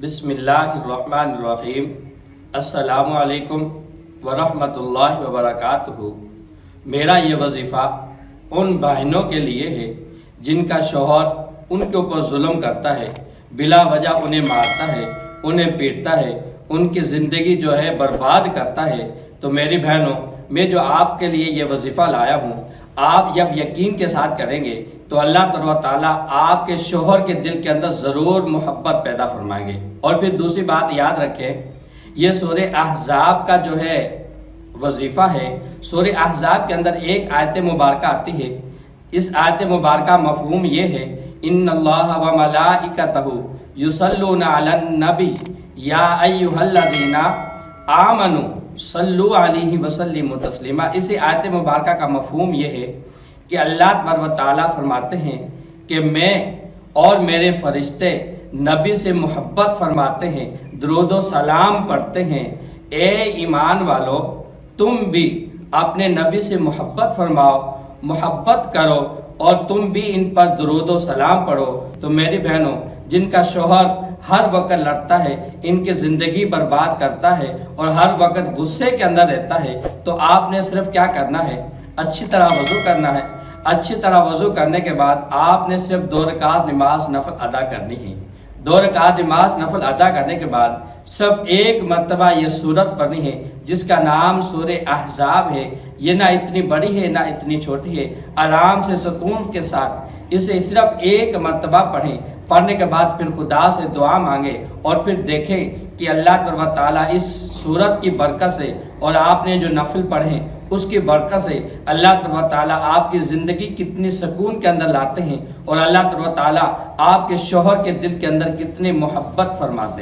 बिस्मिल्लाहिर्रहमानिर्रहीम। अस्सलामु अलैकुम वरहमतुल्लाहि वबरकातुहू। मेरा ये वजीफ़ा उन बहनों के लिए है जिनका शौहर उनके ऊपर जुल्म करता है, बिला वजह उन्हें मारता है, उन्हें पीटता है, उनकी ज़िंदगी जो है बर्बाद करता है। तो मेरी बहनों, मैं जो आपके लिए ये वजीफ़ा लाया हूँ, आप जब यकीन के साथ करेंगे तो अल्लाह ताला आपके शोहर के दिल के अंदर ज़रूर मोहब्बत पैदा फरमाएंगे। और फिर दूसरी बात याद रखें, ये सूरह अहज़ाब का जो है वजीफ़ा है। सूरह अहज़ाब के अंदर एक आयत मुबारक आती है। इस आयत मुबारक मफ़हूम ये है, इन्नल्लाह व मलाइकतहू युसल्लूना अलन नबी या अय्युहल्लज़ीना आमनू सल्लु अलैहि वसल्लिमु तस्लीमा। इसी आयत मुबारक का मफ़हूम ये है कि अल्लाह ताला फरमाते हैं कि मैं और मेरे फरिश्ते नबी से मोहब्बत फरमाते हैं, दुरूद व सलाम पढ़ते हैं। ए ईमान वालो, तुम भी अपने नबी से मोहब्बत फरमाओ, मोहब्बत करो और तुम भी इन पर दुरूद व सलाम पढ़ो। तो मेरी बहनों, जिनका शौहर हर वक्त लड़ता है, इनकी ज़िंदगी बर्बाद करता है और हर वक्त गुस्से के अंदर रहता है, तो आपने सिर्फ क्या करना है, अच्छी तरह वज़ू करना है। अच्छी तरह वज़ू करने के बाद आपने सिर्फ 2 रकात नमाज नफल अदा करनी है। 2 रकात नमाज नफल अदा करने के बाद सिर्फ एक मरतबा ये सूरत पढ़नी है जिसका नाम सूरह अहज़ाब है। ये ना इतनी बड़ी है ना इतनी छोटी है, आराम से सुकून के साथ इसे सिर्फ एक मरतबा पढ़ें। पढ़ने के बाद फिर खुदा से दुआ मांगे और फिर देखें कि अल्लाह ताला इस सूरत की बरकत से और आपने जो नफल पढ़े उसकी बरकत से अल्लाह ताला आपकी ज़िंदगी कितनी सुकून के अंदर लाते हैं और अल्लाह ताला आपके शौहर के दिल के अंदर कितनी मोहब्बत फरमाते हैं।